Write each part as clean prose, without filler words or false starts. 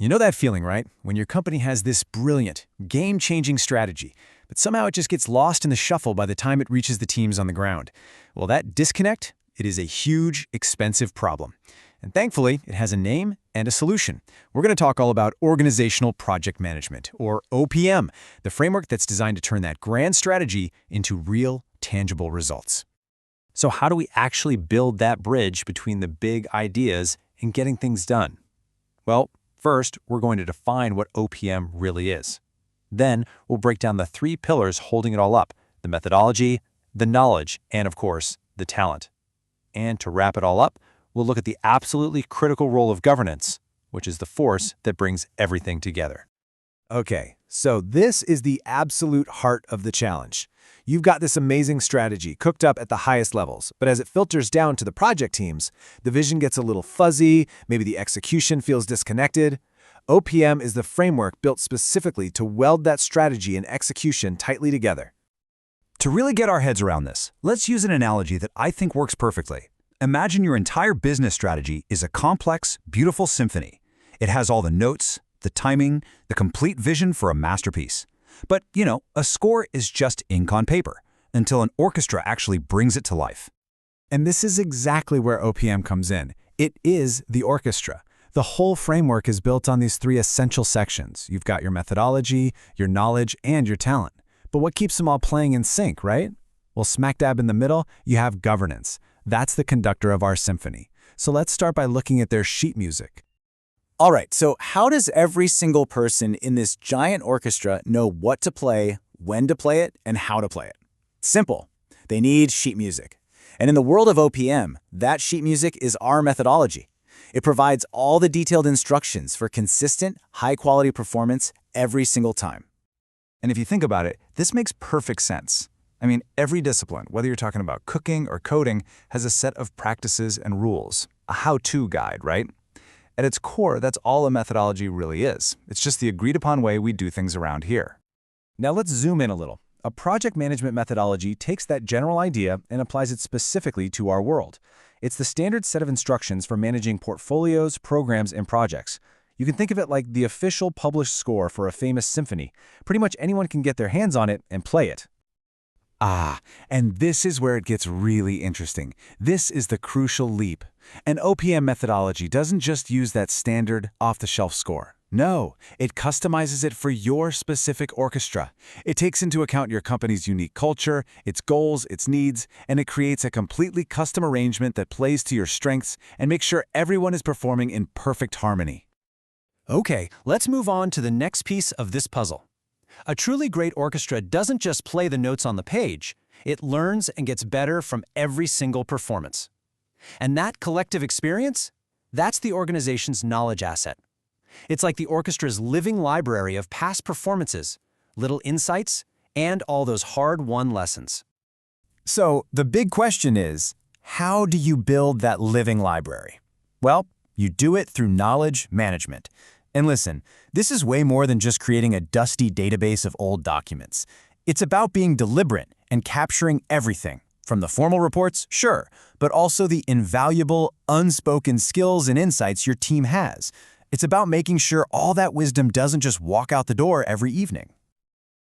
You know that feeling, right? When your company has this brilliant, game-changing strategy, but somehow it just gets lost in the shuffle by the time it reaches the teams on the ground. Well, that disconnect, it is a huge, expensive problem. And thankfully, it has a name and a solution. We're going to talk all about organizational project management, or OPM, the framework that's designed to turn that grand strategy into real, tangible results. So how do we actually build that bridge between the big ideas and getting things done? Well, first, we're going to define what OPM really is. Then, we'll break down the three pillars holding it all up: the methodology, the knowledge, and of course, the talent. And to wrap it all up, we'll look at the absolutely critical role of governance, which is the force that brings everything together. Okay, so this is the absolute heart of the challenge. You've got this amazing strategy cooked up at the highest levels, but as it filters down to the project teams, the vision gets a little fuzzy, maybe the execution feels disconnected. OPM is the framework built specifically to weld that strategy and execution tightly together. To really get our heads around this, let's use an analogy that I think works perfectly. Imagine your entire business strategy is a complex, beautiful symphony. It has all the notes, the timing, the complete vision for a masterpiece. But, a score is just ink on paper until an orchestra actually brings it to life. And this is exactly where OPM comes in. It is the orchestra. The whole framework is built on these three essential sections. You've got your methodology, your knowledge, and your talent. But what keeps them all playing in sync, right? Well, smack dab in the middle, you have governance. That's the conductor of our symphony. So let's start by looking at their sheet music. All right, so how does every single person in this giant orchestra know what to play, when to play it, and how to play it? Simple. They need sheet music. And in the world of OPM, that sheet music is our methodology. It provides all the detailed instructions for consistent, high-quality performance every single time. And if you think about it, this makes perfect sense. I mean, every discipline, whether you're talking about cooking or coding, has a set of practices and rules, a how-to guide, right? At its core, that's all a methodology really is. It's just the agreed-upon way we do things around here. Now let's zoom in a little. A project management methodology takes that general idea and applies it specifically to our world. It's the standard set of instructions for managing portfolios, programs, and projects. You can think of it like the official published score for a famous symphony. Pretty much anyone can get their hands on it and play it. And this is where it gets really interesting. This is the crucial leap. An OPM methodology doesn't just use that standard, off-the-shelf score. No, it customizes it for your specific orchestra. It takes into account your company's unique culture, its goals, its needs, and it creates a completely custom arrangement that plays to your strengths and makes sure everyone is performing in perfect harmony. Okay, let's move on to the next piece of this puzzle. A truly great orchestra doesn't just play the notes on the page, it learns and gets better from every single performance. And that collective experience, that's the organization's knowledge asset. It's like the orchestra's living library of past performances, little insights, and all those hard-won lessons. So the big question is, how do you build that living library? Well, you do it through knowledge management. And listen, this is way more than just creating a dusty database of old documents. It's about being deliberate and capturing everything, from the formal reports, sure, but also the invaluable, unspoken skills and insights your team has. It's about making sure all that wisdom doesn't just walk out the door every evening.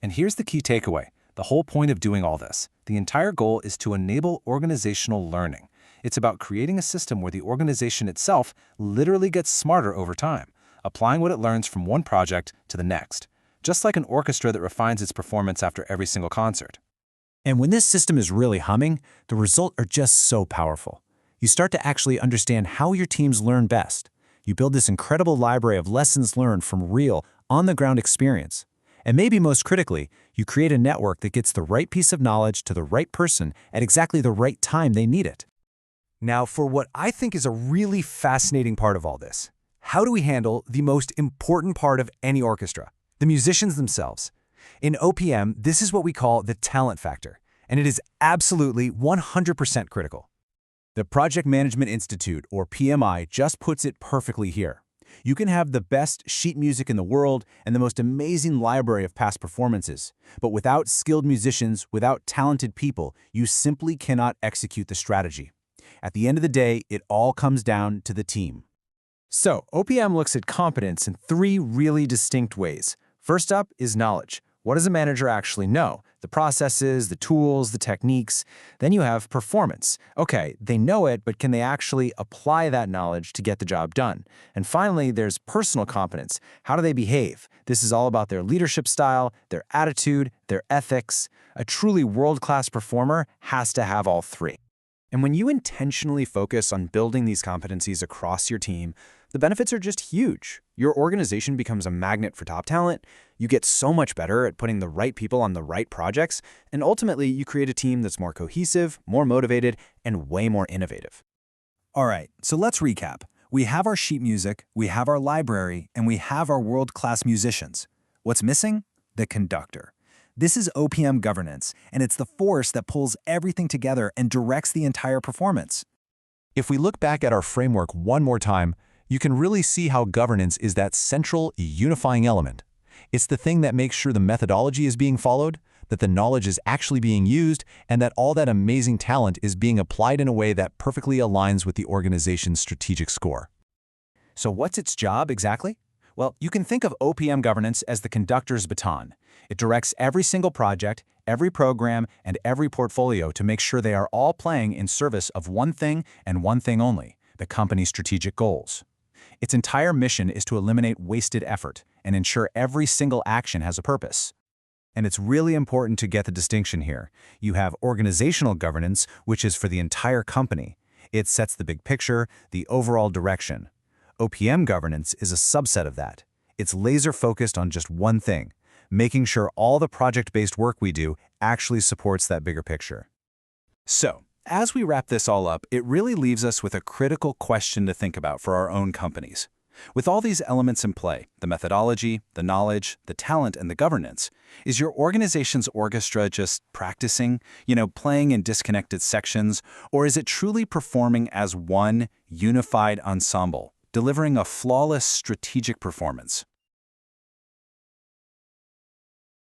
And here's the key takeaway, the whole point of doing all this. The entire goal is to enable organizational learning. It's about creating a system where the organization itself literally gets smarter over time, applying what it learns from one project to the next, just like an orchestra that refines its performance after every single concert. And when this system is really humming, the results are just so powerful. You start to actually understand how your teams learn best. You build this incredible library of lessons learned from real, on-the-ground experience. And maybe most critically, you create a network that gets the right piece of knowledge to the right person at exactly the right time they need it. Now, for what I think is a really fascinating part of all this. How do we handle the most important part of any orchestra? The musicians themselves. In OPM, this is what we call the talent factor, and it is absolutely 100% critical. The Project Management Institute, or PMI, just puts it perfectly here. You can have the best sheet music in the world and the most amazing library of past performances, but without skilled musicians, without talented people, you simply cannot execute the strategy. At the end of the day, it all comes down to the team. So, OPM looks at competence in three really distinct ways. First up is knowledge. What does a manager actually know? The processes, the tools, the techniques. Then you have performance. Okay, they know it, but can they actually apply that knowledge to get the job done? And finally, there's personal competence. How do they behave? This is all about their leadership style, their attitude, their ethics. A truly world-class performer has to have all three. And when you intentionally focus on building these competencies across your team, the benefits are just huge. Your organization becomes a magnet for top talent, you get so much better at putting the right people on the right projects, and ultimately you create a team that's more cohesive, more motivated, and way more innovative. All right, so let's recap. We have our sheet music, we have our library, and we have our world-class musicians. What's missing? The conductor. This is OPM governance, and it's the force that pulls everything together and directs the entire performance. If we look back at our framework one more time, you can really see how governance is that central, unifying element. It's the thing that makes sure the methodology is being followed, that the knowledge is actually being used, and that all that amazing talent is being applied in a way that perfectly aligns with the organization's strategic score. So what's its job exactly? Well, you can think of OPM governance as the conductor's baton. It directs every single project, every program, and every portfolio to make sure they are all playing in service of one thing and one thing only, the company's strategic goals. Its entire mission is to eliminate wasted effort and ensure every single action has a purpose. And it's really important to get the distinction here. You have organizational governance, which is for the entire company. It sets the big picture, the overall direction. OPM governance is a subset of that. It's laser-focused on just one thing, making sure all the project-based work we do actually supports that bigger picture. So, as we wrap this all up, it really leaves us with a critical question to think about for our own companies. With all these elements in play, the methodology, the knowledge, the talent, and the governance, is your organization's orchestra just practicing, playing in disconnected sections, or is it truly performing as one unified ensemble, delivering a flawless strategic performance?